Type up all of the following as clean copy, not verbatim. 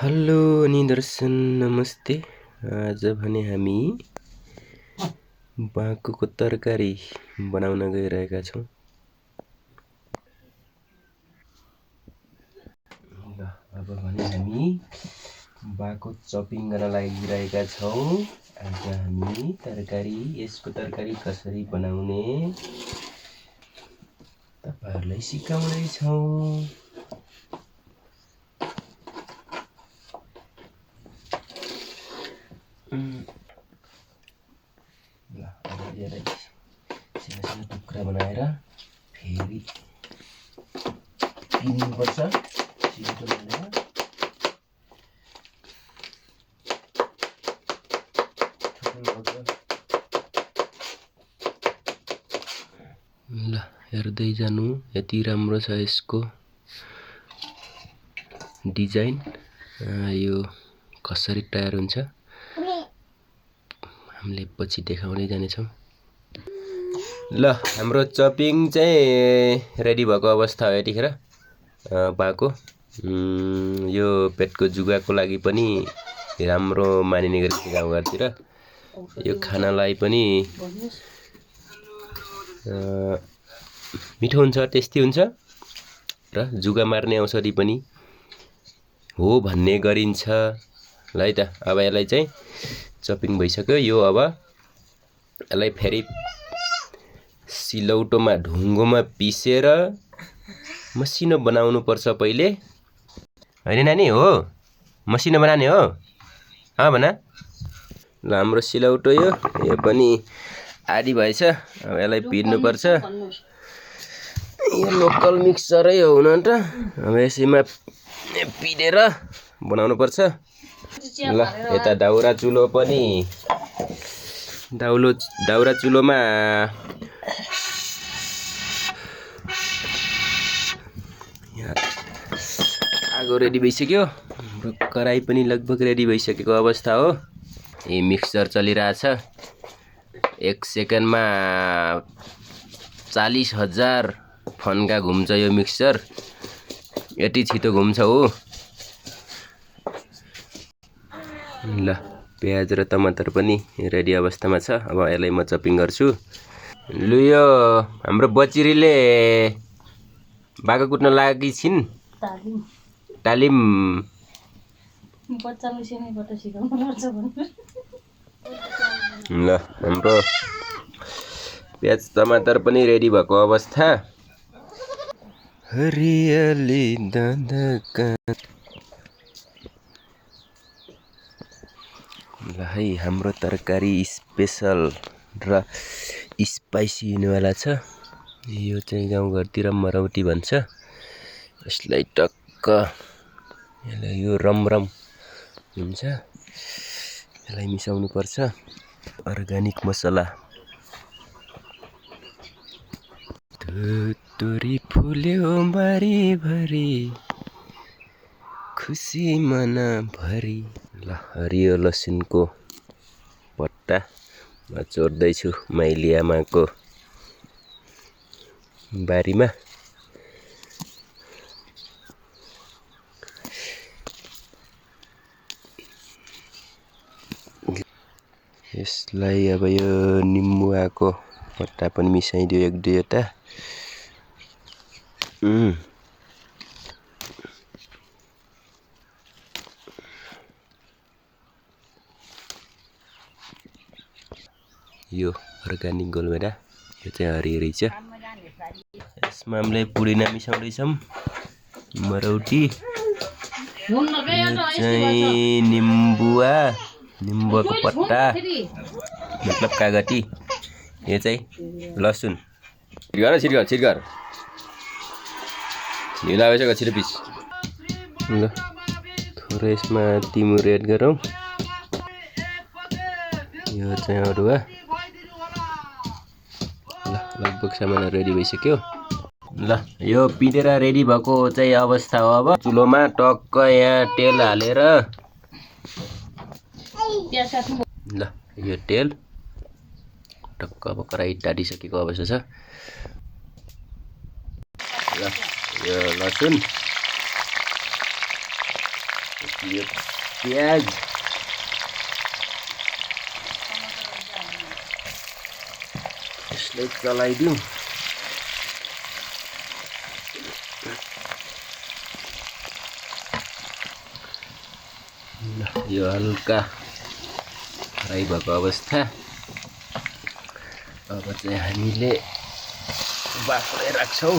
Hello अनि दर्शन नमस्ते। आज भने हामी बाँकोको तरकारी बनाउन गइरहेका छौं। ल अब भने हामी बाँको चपिङ गर्न लागिरहेका छौं। आज हामी यसको तरकारी कसरी बनाउने तपाईहरुलाई सिकाउँदै छौं। ल अब यसलाई सानो टुक्रा बनाएर फेरि पिन्नुपर्छ। छिटो बनाएर ल हेर्दै जानु यति राम्रो छ यसको डिजाइन। यो कसरी तयार हुन्छ हामीले पछि देखाउँदै जानेछौं। ल हाम्रो चपिङ चाहिँ रेडी भएको अवस्था हो यतिखेर। बाँको यो पेटको जुगाको लागि पनि राम्रो मानिने गरिन्छ गाउँघरतिर। यो खानालाई पनि मिठो हुन्छ, टेस्टी हुन्छ र जुगा मार्ने औषधि पनि हो भन्ने गरिन्छ। ल है त अब यसलाई चाहिँ चपिङ भइसक्यो। यो अब यसलाई फेरि सिलौटोमा ढुङ्गोमा पिसेर मसिनो बनाउनु पर्छ पहिले। हैन नानी? हो मसिनो बनाउने हो। भन। ल हाम्रो सिलौटो यो पनि आदि भएछ। अब यसलाई पिर्नु पर्छ। यो लोकल मिक्सरै हो हुन त। अब यसैमा पिडेर बनाउनु पर्छ। ल यता दाउरा चुलो पनि दाउरा चुलोमा आगो रेडी भइसक्यो। हाम्रो कराई पनि लगभग रेडी भइसकेको अवस्था हो। यो मिक्सर चलिरहेछ। 1 सेकेन्डमा 40,000 फन्का घुम्छ यो मिक्सर। यति छिटो घुम्छ हो। ल प्याज र टमाटर पनि रेडी अवस्थामा छ। अब यसलाई म चपिङ गर्छु। लु यो हाम्रो बचिरीले बाँको कुट्न लागि छिन्। तालिम बच्चाले सानैबाट सिकाउनु पर्छ भन्नु। ल हाम्रो प्याज टमाटर पनि रेडी भएको अवस्था। हरियाली दाँदाका। ल है हाम्रो तरकारी स्पेशल र स्पाइसी हुनेवाला छ। यो चाहिँ गाउँघरतिर मरौटी भन्छ। यसलाई टक्क यसलाई यो रमरम हुन्छ। यसलाई मिसाउनु पर्छ। अर्गानिक मसला। धुतुरी फुल्यो बारीभरि खुसी मन भरि। ल हरियो लसुनको पट्टा म चोर्दैछु माइली आमाको बारीमा। यसलाई अब यो निम्बुवाको पट्टा पनि मिसाइदियो 1-2 वटा। यो अर्गानिक गोलभेडा यो चाहिँ हरिहरी छ। यसमा हामीले पुदिना मिसाउँदैछौँ। मरौटी यो चाहिँ निम्बुवाको पत्ता मतलब कागती। यो चाहिँ लसुन। छिटगर ढिला भइसक्यो छिटो पिस। ल थोरै यसमा तिमुर एड गरौँ। यो चाहिँ अदुवा। ल लगभग सामान रेडी भइसक्यो। ल यो पिटेर रेडी भएको चाहिँ अवस्था हो। अब चुलोमा टक्क यहाँ तेल हालेर ल यो तेल टक्क अब कराई टाटिसकेको अवस्था छ। ल यो लसुन यो प्याज यसलाई चलाइदिउँ। यो हल्का फ्राई भएको अवस्था। अब चाहिँ हामीले बाक्लै राख्छौँ।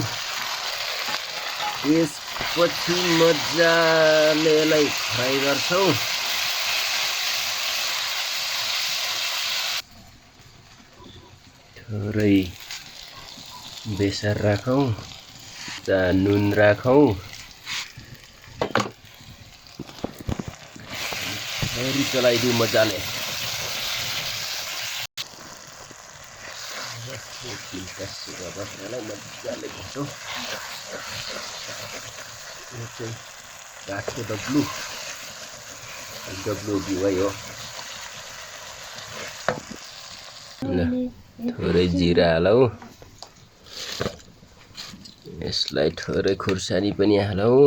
त्यसपछि मजाले यसलाई फ्राई गर्छौँ। थोरै बेसार राखौँ, नुन राखौँ, फेरि चलाइदिउँ मजाले। मजाले घोटौँ। यो चाहिँ काठको डब्लु भयो। थोरै जिरा हालौँ, यसलाई थोरै खुर्सानी पनि हालौँ।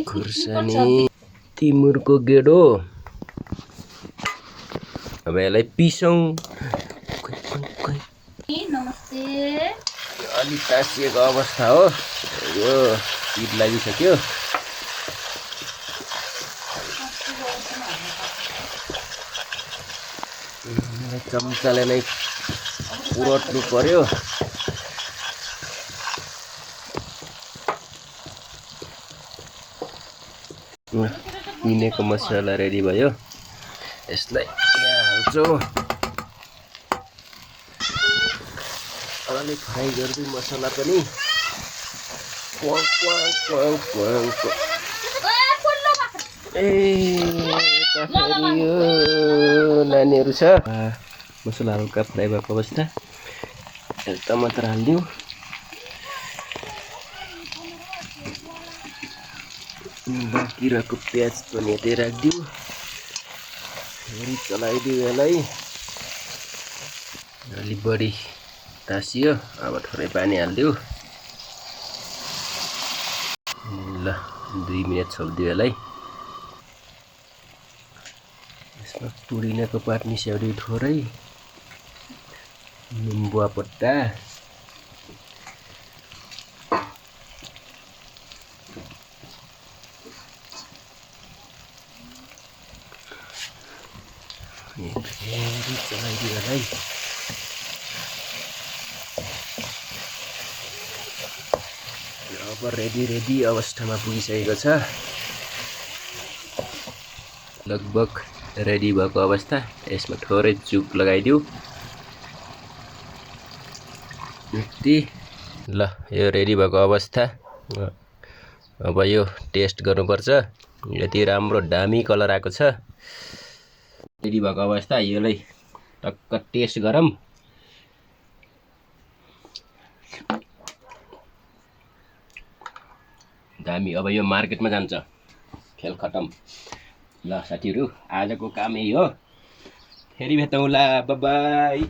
खुर्सानी, तिमुरको गेडो। अब यसलाई पिसौँ। नमस्ते। अलि तासिएको अवस्था हो। यो पिट लागिसक्यो। चम्चाले नै पुरोट्नु पर्यो। पिनेको मसला रेडी भयो। यसलाई यहाँ हाल्छौँ। अलि फ्राई गर्दै मसला पनि। नानीहरू छ। मसला हल्का फ्राई भएको अवस्था। टमाटर हालिदिउँ। बाँकी रहेको प्याज पनि यतै राखिदिउँ। फेरि चलाइदिउँ यसलाई। अलि बढी तासियो। अब थोरै पानी हालिदिउँ। ल 2 मिनट छोडिदिउँ यसलाई। यसमा पुदिनाको पात मिसाइदिउँ थोरै। निम्बुवा पत्ता। फेरि चलाइदिउँ यसलाई। अब रेडी अवस्थामा पुगिसकेको छ। लगभग रेडी भएको अवस्था। यसमा थोरै चुक लगाइदिउँ। यति। ल यो रेडी भएको अवस्था। अब यो टेस्ट गर्नुपर्छ। यति राम्रो दामी कलर आएको छ। रेडी भएको अवस्था। यसलाई टक्क टेस्ट गरौँ। दामी। अब यो मार्केटमा जान्छ। खेल खतम। ल साथीहरू, आजको काम यही हो। फेरि भेटौँला। Bye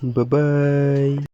bye.